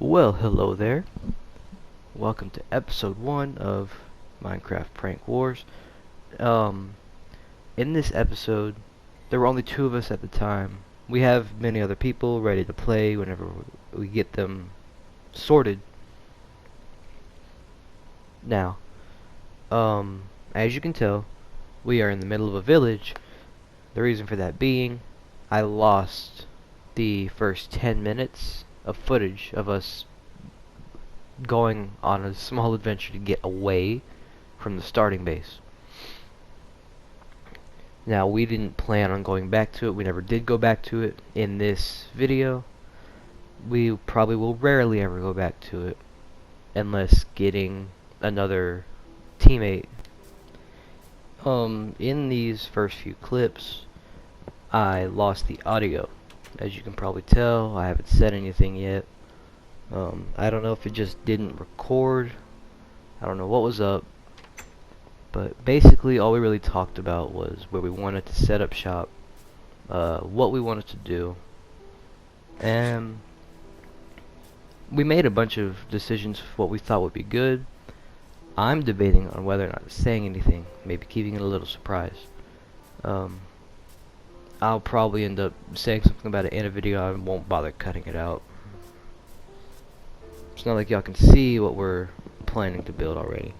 Well, hello there. Welcome to episode 1 of Minecraft Prank Wars. In this episode, there were only two of us at the time. We have many other people ready to play whenever we get them sorted. Now, as you can tell, we are in the middle of a village. The reason for that being, I lost the first 10 minutes of footage of us going on a small adventure to get away from the starting base. Now, we didn't plan on going back to it. We never did go back to it in this video. We probably will rarely ever go back to it unless getting another teammate. In these first few clips, I lost the audio. As you can probably tell, I haven't said anything yet. I don't know if it just didn't record. I don't know what was up. But basically all we really talked about was where we wanted to set up shop, what we wanted to do, and we made a bunch of decisions for what we thought would be good. I'm debating on whether or not saying anything, maybe keeping it a little surprise. I'll probably end up saying something about it in a video. I won't bother cutting it out. It's not like y'all can see what we're planning to build already.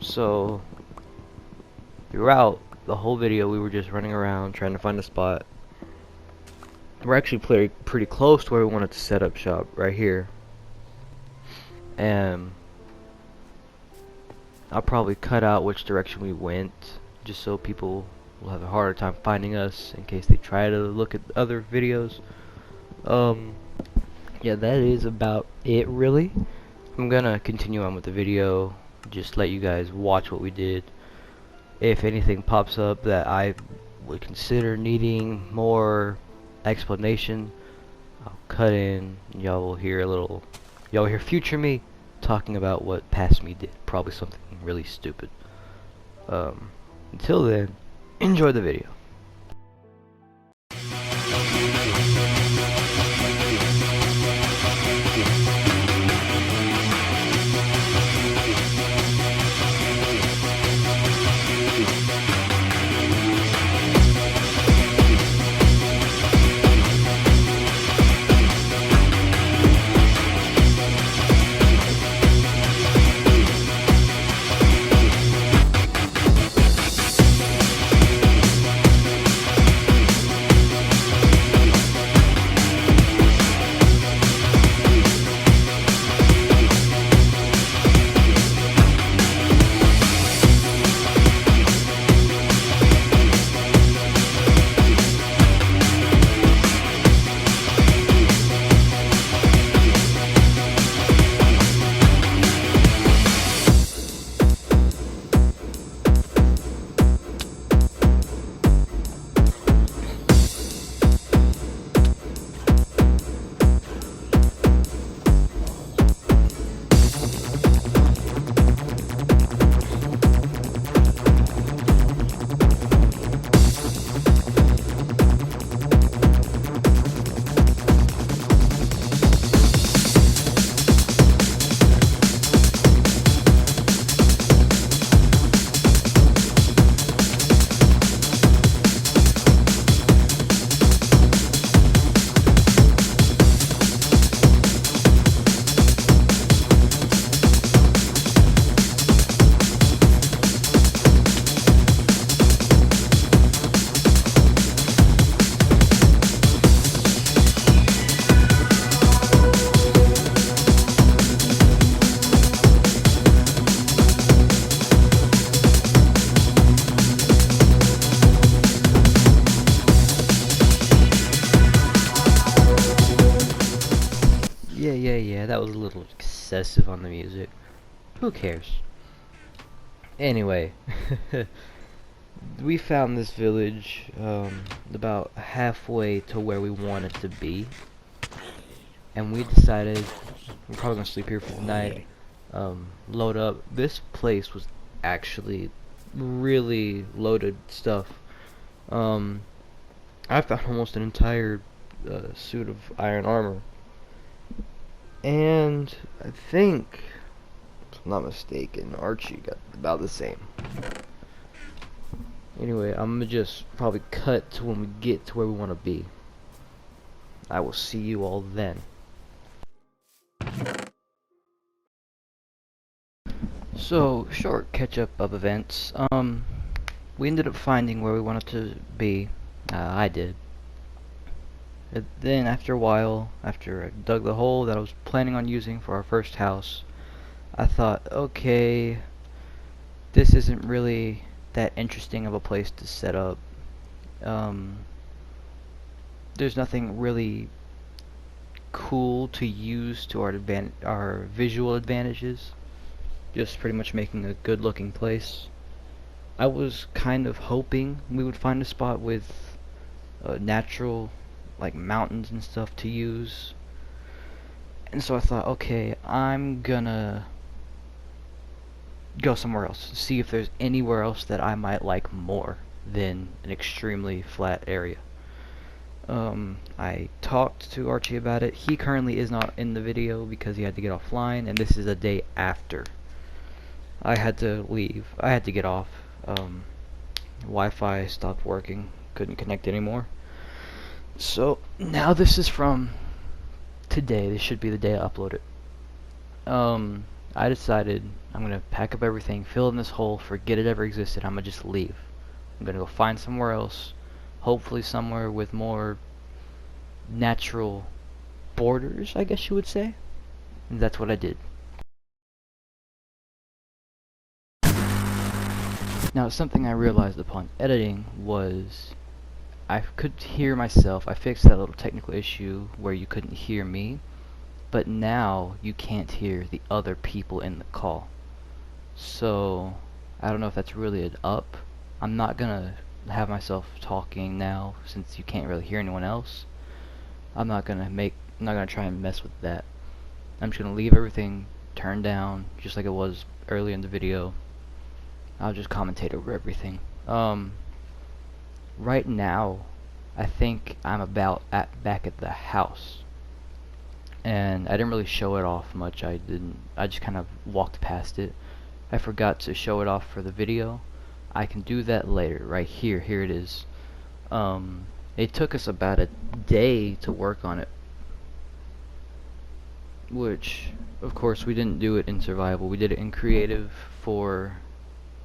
So, throughout the whole video, we were just running around trying to find a spot. We're actually pretty close to where we wanted to set up shop, right here. And I'll probably cut out which direction we went, just so people will have a harder time finding us in case they try to look at other videos. Yeah, that is about it, really. I'm gonna continue on with the video. Just let you guys watch what we did. If anything pops up that I would consider needing more explanation, I'll cut in. Y'all will hear future me talking about what past me did. Probably something really stupid. Until then, enjoy the video. Yeah, that was a little excessive on the music. Who cares? Anyway, we found this village about halfway to where we wanted to be. And we decided we're probably going to sleep here for the night, load up. This place was actually really loaded stuff. I found almost an entire suit of iron armor And I think, if I'm not mistaken, Archie got about the same. Anyway, I'm gonna just probably cut to when we get to where we want to be. I will see you all then. So, short catch-up of events. We ended up finding where we wanted to be. I did. And then after a while, after I dug the hole that I was planning on using for our first house, I thought, okay, this isn't really that interesting of a place to set up. There's nothing really cool to use to our visual advantages. Just pretty much making a good looking place. I was kind of hoping we would find a spot with natural, like mountains and stuff to use. And so I thought, okay, I'm gonna go somewhere else, see if there's anywhere else that I might like more than an extremely flat area. I talked to Archie about it. He currently is not in the video because he had to get offline, and this is a day after I had to leave. I had to get off. Wi-Fi stopped working, couldn't connect anymore. So now this is from today. This should be the day I upload it. I decided I'm gonna pack up everything, fill in this hole, forget it ever existed. I'm gonna just leave. I'm gonna go find somewhere else, hopefully somewhere with more natural borders, I guess you would say. And that's what I did. Now, something I realized upon editing was I could hear myself. I fixed that little technical issue where you couldn't hear me, but now you can't hear the other people in the call. So I don't know if that's really an up. I'm not gonna have myself talking now since you can't really hear anyone else. I'm not gonna try and mess with that. I'm just gonna leave everything turned down just like it was earlier in the video. I'll just commentate over everything. Right now I think I'm back at the house. And I didn't really show it off much. I just kind of walked past it. I forgot to show it off for the video. I can do that later. Right here. Here it is. It took us about a day to work on it. Which, of course, we didn't do it in survival. We did it in creative for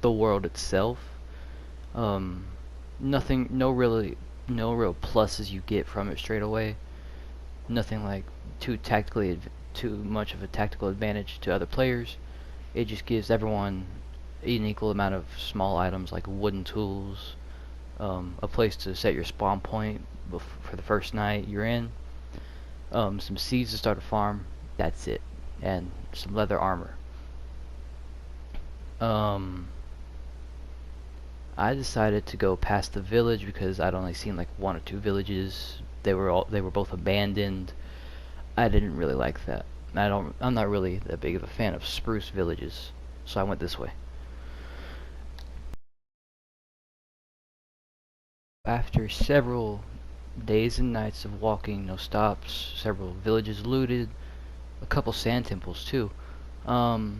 the world itself. No real pluses you get from it straight away. Nothing like too much of a tactical advantage to other players. It just gives everyone an equal amount of small items like wooden tools, a place to set your spawn point for the first night you're in, some seeds to start a farm. That's it, and some leather armor. I decided to go past the village because I'd only seen like one or two villages. They were both abandoned. I didn't really like that. I'm not really that big of a fan of spruce villages, so I went this way. After several days and nights of walking, no stops, several villages looted, a couple sand temples too, I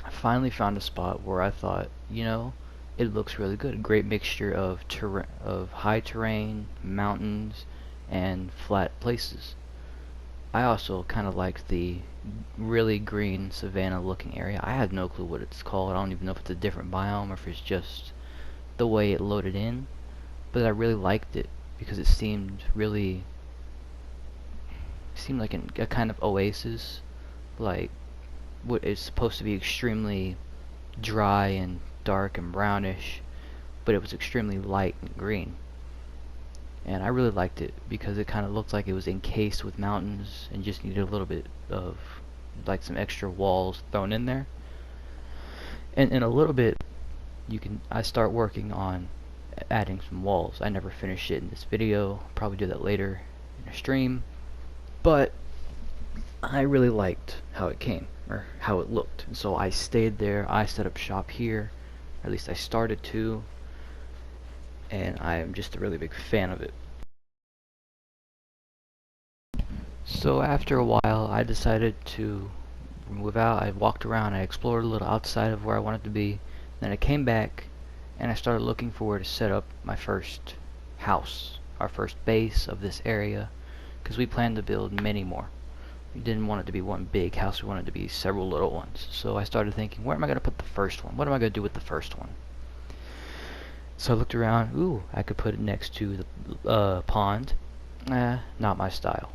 finally found a spot where I thought, you know, it looks really good. A great mixture of high terrain, mountains, and flat places. I also kind of liked the really green savanna looking area. I have no clue what it's called. I don't even know if it's a different biome or if it's just the way it loaded in. But I really liked it because it seemed like a kind of oasis. Like what is supposed to be extremely dry and dark and brownish, but it was extremely light and green. And I really liked it because it kind of looked like it was encased with mountains and just needed a little bit of like some extra walls thrown in there. And in a little bit I start working on adding some walls. I never finished it in this video. Probably do that later in a stream. But I really liked how it came, or how it looked. And so I stayed there. I set up shop here. Or at least I started to. And I am just a really big fan of it. So after a while, I decided to move out. I walked around, I explored a little outside of where I wanted to be. Then I came back and I started looking for where to set up my first house, our first base of this area, because we planned to build many more. We didn't want it to be one big house, we wanted it to be several little ones. So I started thinking, where am I going to put the first one? What am I going to do with the first one? So I looked around, ooh, I could put it next to the pond. Not my style.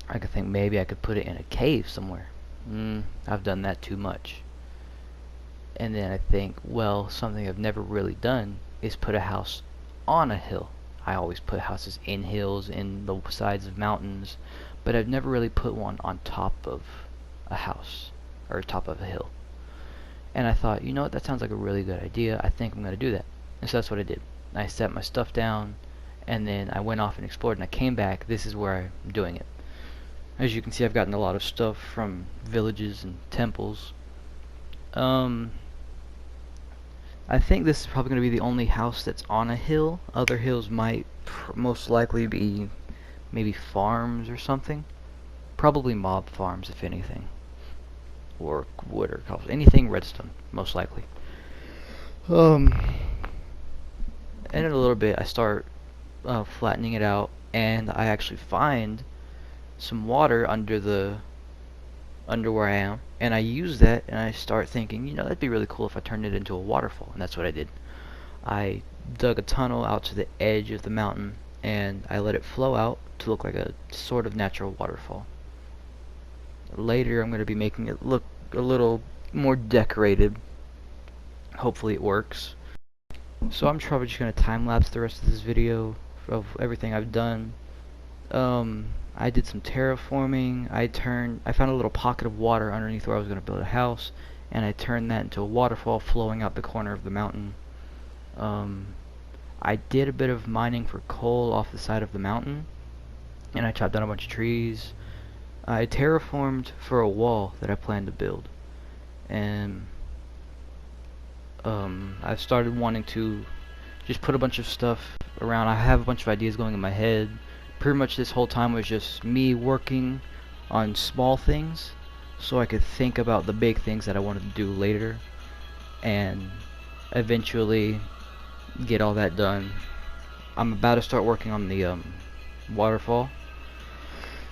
I could think maybe I could put it in a cave somewhere. I've done that too much. And then I think, well, something I've never really done is put a house on a hill. I always put houses in hills, in the sides of mountains, but I've never really put one on top of a house, or top of a hill. And I thought, you know what, that sounds like a really good idea. I think I'm going to do that. And so that's what I did. I set my stuff down, and then I went off and explored, and I came back. This is where I'm doing it. As you can see, I've gotten a lot of stuff from villages and temples. I think this is probably going to be the only house that's on a hill. Other hills might most likely be maybe farms or something. Probably mob farms, if anything. Or wood or cobble. Anything redstone, most likely. And in a little bit, I start flattening it out, and I actually find some water under where I am, and I use that, and I start thinking, you know, that'd be really cool if I turned it into a waterfall. And that's what I did. I dug a tunnel out to the edge of the mountain, and I let it flow out to look like a sort of natural waterfall. Later I'm going to be making it look a little more decorated. Hopefully it works. So I'm probably just going to time-lapse the rest of this video of everything I've done. I did some terraforming. I found a little pocket of water underneath where I was going to build a house, and I turned that into a waterfall flowing out the corner of the mountain. I did a bit of mining for coal off the side of the mountain, and I chopped down a bunch of trees. I terraformed for a wall that I planned to build, and I've started wanting to just put a bunch of stuff around. I have a bunch of ideas going in my head. Pretty much this whole time was just me working on small things so I could think about the big things that I wanted to do later and eventually get all that done. I'm about to start working on the waterfall,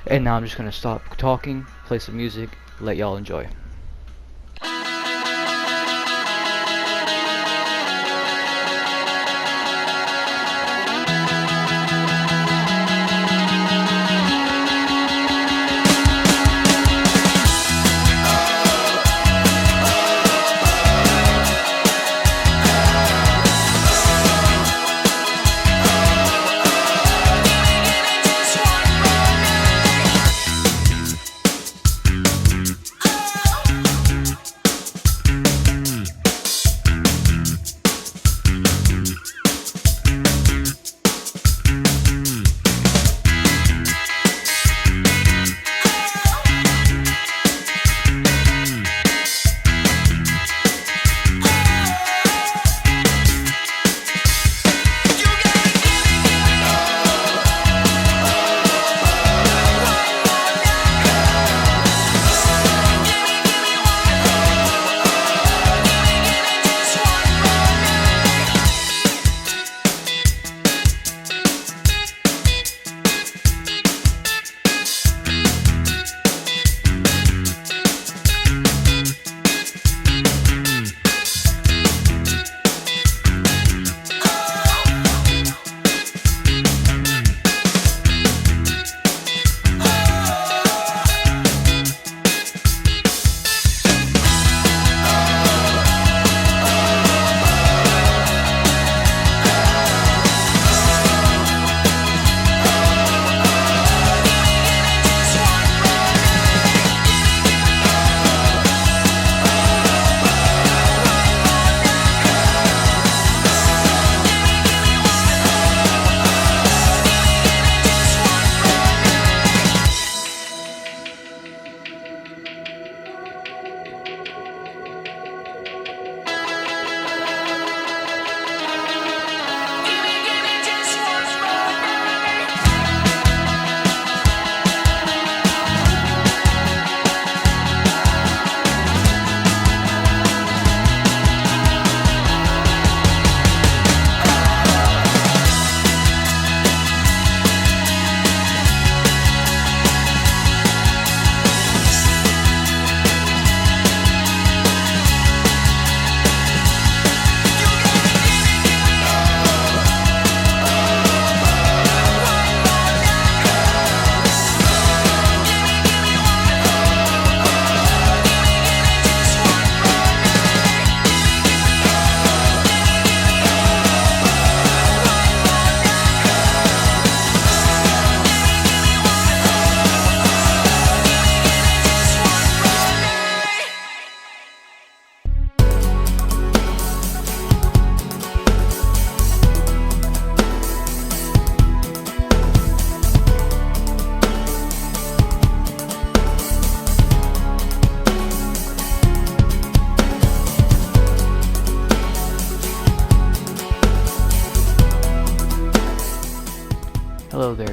and now I'm just gonna stop talking, play some music, let y'all enjoy.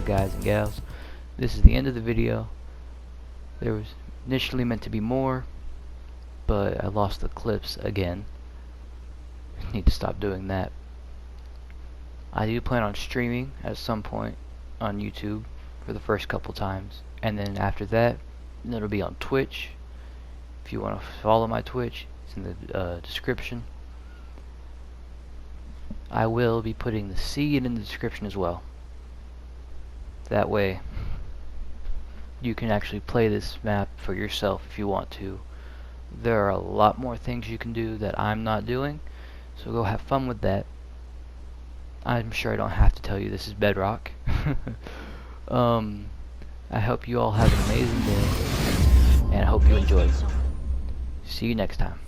guys and gals, this is the end of the video. There was initially meant to be more, but I lost the clips again. Need to stop doing that. I do plan on streaming at some point on YouTube for the first couple times, and then after that it'll be on Twitch. If you want to follow my Twitch, it's in the description. I will be putting the seed in the description as well. That way you can actually play this map for yourself if you want to. There are a lot more things you can do that I'm not doing, so go have fun with that. I'm sure I don't have to tell you this is Bedrock. I hope you all have an amazing day, and I hope you enjoy. See you next time.